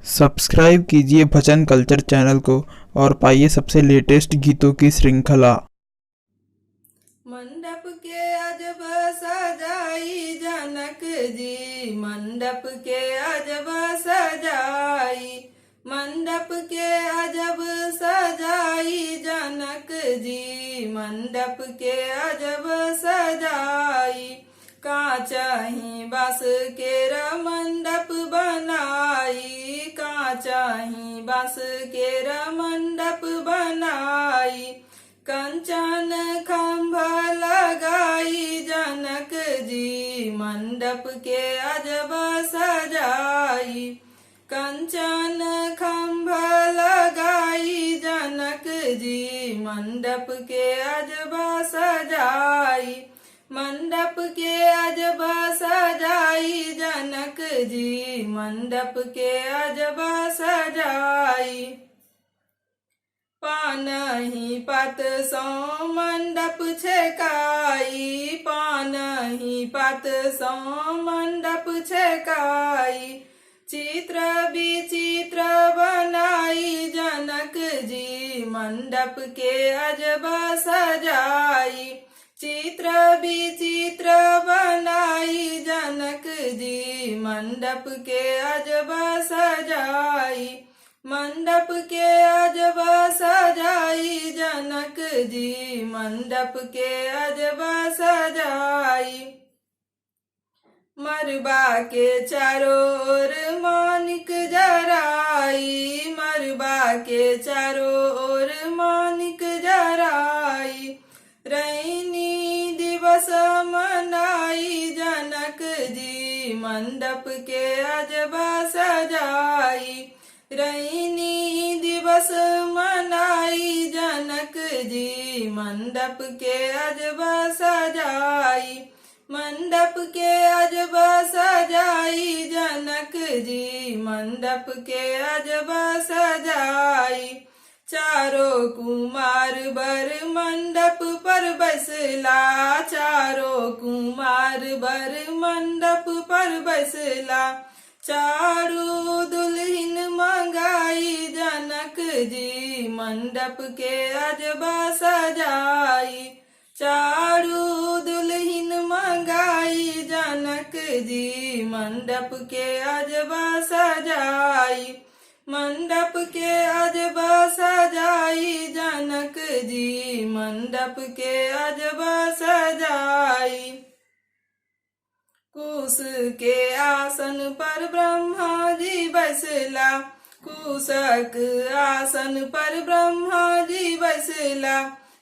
Subscribe कीजिए भजन culture channel को और पाइए सबसे लेटेस्ट गीतों की श्रृंखला। मंडप के अजब सजाई जनक जी, मंडप के अजब सजाई, मंडप के अजब सजाई जनक जी, मंडप के अजब सजाई। कांचही बस केरा मंडप बनाई, कांचही बस केरा मंडप बनाई, कंचन खंभा लगाई जनक जी, मंडप के अजब सजाई, कंचन खंभा लगाई जनक जी, मंडप के अजब सजाई, मंडप के अजब सजाई जनक जी, मंडप के अजब सजाई। पानही पत सो मंडप छेकाई, पानही पत सो मंडप छेकाई, चित्र विचित्र बनाई जनक जी, मंडप के अजब सजाई, चित्र विचित्र बनाई जनक जी, मंडप के अजब सजाई, मंडप के अजब सजाई जनक जी, मंडप के अजब सजाई। मरबा के चारों ओर मानिक जराई, मरबा के चारों ओर मानिक जराई, रैनी दिवस मनाई जनक जी, मंडप के अजब सजाई, रैनी दिवस मनाई जनक जी, मंडप के अजब सजाई, मंडप के अजब सजाई जनक जी, मंडप के अजब सजाई। चारों कुमार बर मंडप पर बसला, चारों कुमार बर मंडप पर बसला, चारू दुल्हन मंगाई जनक जी, मंडप के अजब सजाई, चारू दुल्हन मंगाई जनक जी, मंडप के अजब सजाई, मंडप के अजब सजाई जनक जी, मंडप के अजब सजाई। कुश के आसन पर ब्रह्मा जी बसला, कुशक आसन पर ब्रह्मा जी बसला,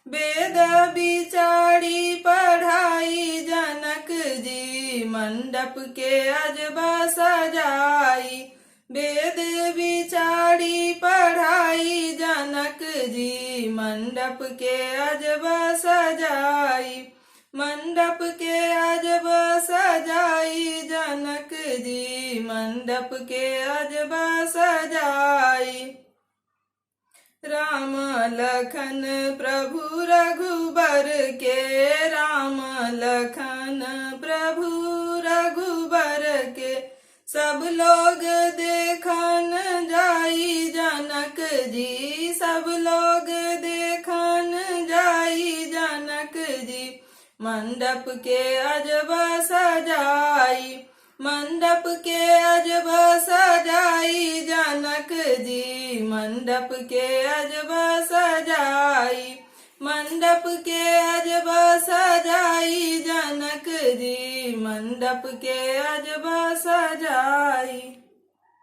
वेद विचारी पढ़ाई जनक जी, मंडप के अजब सजाई, वेद विचारी पढ़ाई जनक जी, मंडप के अजब सजाई, मंडप के अजब सजाई जनक जी, मंडप के अजब सजाई। राम लखन प्रभु रघुबर के, राम लखन प्रभु रघुबर के, सब लोग देखन जाई जनक जी, सब लोग देखन जाई जनक जी, मंडप के अजब सजाई, मंडप के अजब सजाई जनक जी, मंडप के अजब सजाई, मंडप के अजब सजाई जनक जी, मंडप के अजब सजाई।